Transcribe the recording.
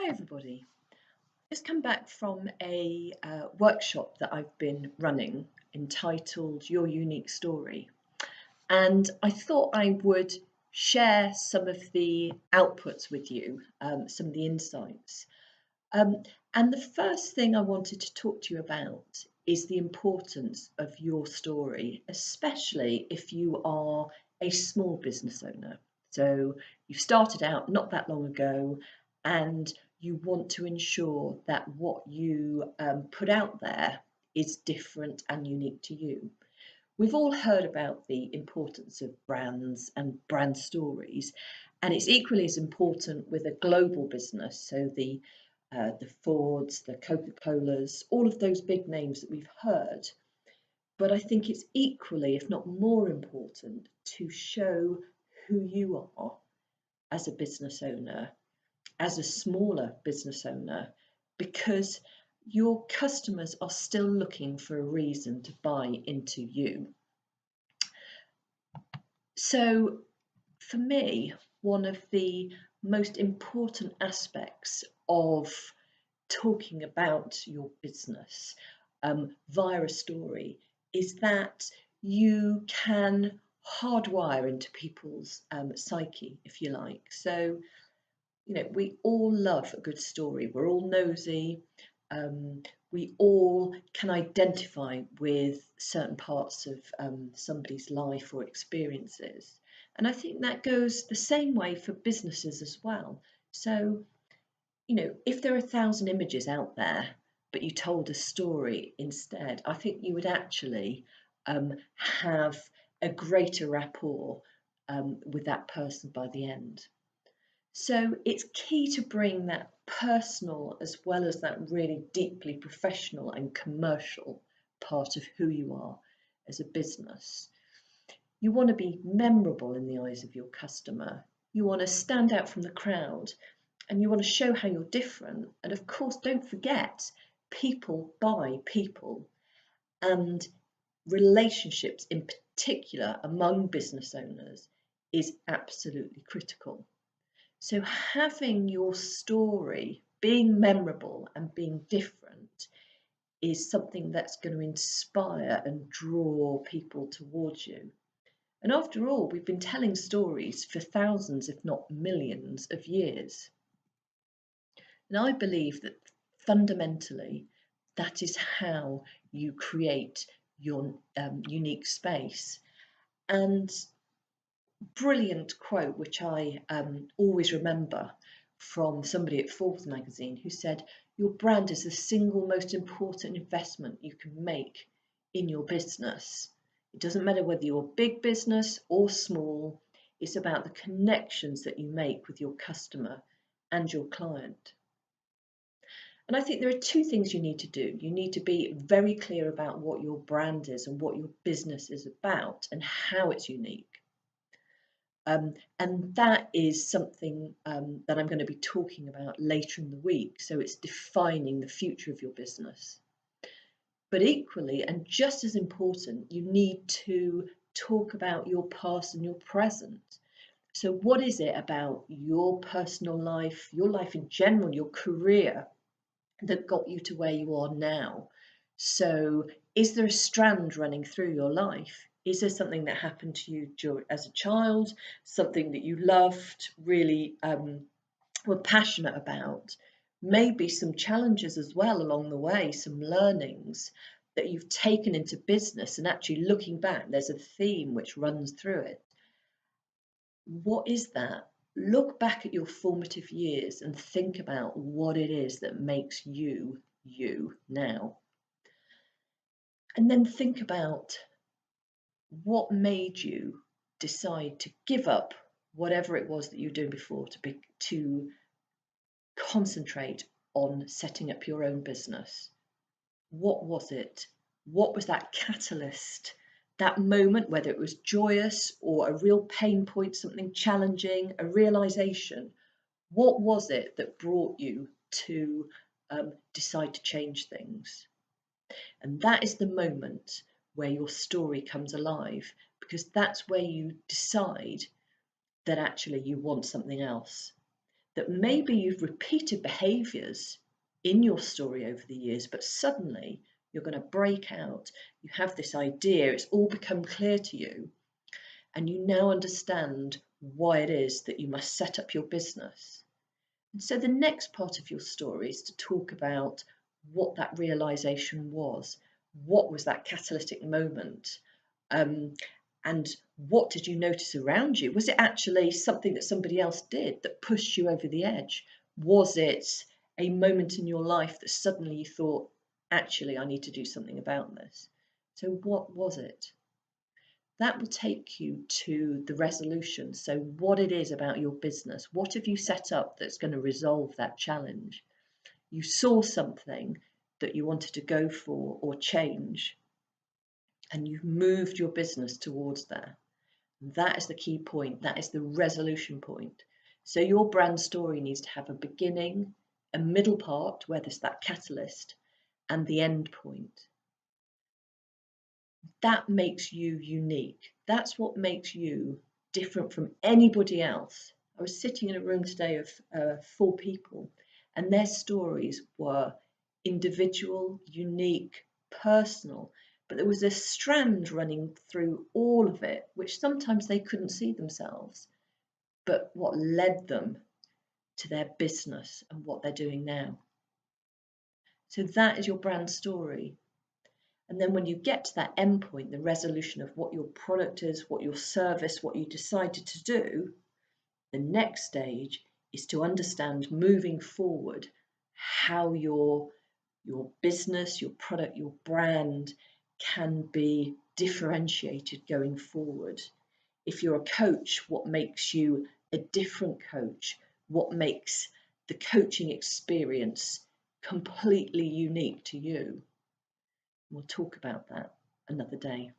Hi everybody. Just come back from a workshop that I've been running entitled Your Unique Story, and I thought I would share some of the outputs with you, some of the insights. Um, and the first thing I wanted to talk to you about is the importance of your story, especially if you are a small business owner. So you've started out not that long ago and you want to ensure that what you put out there is different and unique to you. We've all heard about the importance of brands and brand stories, and it's equally as important with a global business. So the Fords, the Coca-Colas, all of those big names that we've heard. But I think it's equally, if not more important, to show who you are as a business owner, as a smaller business owner, because your customers are still looking for a reason to buy into you. So for me, one of the most important aspects of talking about your business via a story is that you can hardwire into people's psyche, if you like. So, we all love a good story. We're all nosy. We all can identify with certain parts of somebody's life or experiences. And I think that goes the same way for businesses as well. So, if there are 1,000 images out there, but you told a story instead, I think you would actually have a greater rapport with that person by the end. So it's key to bring that personal as well as that really deeply professional and commercial part of who you are as a business. You want to be memorable in the eyes of your customer. You want to stand out from the crowd and you want to show how you're different. And of course, don't forget, people buy people, and relationships in particular among business owners is absolutely critical. So having your story, being memorable and being different is something that's going to inspire and draw people towards you. And after all, we've been telling stories for thousands, if not millions of years. And I believe that fundamentally, that is how you create your unique space. And brilliant quote, which I always remember from somebody at Forbes magazine who said, your brand is the single most important investment you can make in your business. It doesn't matter whether you're a big business or small, it's about the connections that you make with your customer and your client. And I think there are two things you need to do. You need to be very clear about what your brand is and what your business is about and how it's unique. And that is something that I'm going to be talking about later in the week. So it's defining the future of your business. But equally, and just as important, you need to talk about your past and your present. So what is it about your personal life, your life in general, your career, that got you to where you are now? So is there a strand running through your life? Is there something that happened to you as a child, something that you loved, really were passionate about? Maybe some challenges as well along the way, some learnings that you've taken into business, and actually looking back, there's a theme which runs through it. What is that? Look back at your formative years and think about what it is that makes you you now. And then think about what made you decide to give up whatever it was that you were doing before to concentrate on setting up your own business. What was it? What was that catalyst? That moment, whether it was joyous or a real pain point, something challenging, a realization, what was it that brought you to decide to change things? And that is the moment where your story comes alive, because that's where you decide that actually you want something else. that maybe you've repeated behaviours in your story over the years, but suddenly you're going to break out. You have this idea, it's all become clear to you, and you now understand why it is that you must set up your business. And so the next part of your story is to talk about what that realization was. What was that catalytic moment? And what did you notice around you? Was it actually something that somebody else did that pushed you over the edge? Was it a moment in your life that suddenly you thought, actually, I need to do something about this? So what was it? That will take you to the resolution. So what it is about your business, what have you set up that's going to resolve that challenge? You saw something that you wanted to go for or change, and you've moved your business towards there. That is the key point. That is the resolution point. So your brand story needs to have a beginning, a middle part where there's that catalyst, and the end point. That makes you unique. That's what makes you different from anybody else. I was sitting in a room today of 4 people, and their stories were individual, unique, personal, but there was a strand running through all of it, which sometimes they couldn't see themselves, but what led them to their business and what they're doing now. So that is your brand story. And then when you get to that endpoint, the resolution of what your product is, what your service, what you decided to do, the next stage is to understand moving forward how your business, your product, your brand can be differentiated going forward. If you're a coach, what makes you a different coach? What makes the coaching experience completely unique to you? We'll talk about that another day.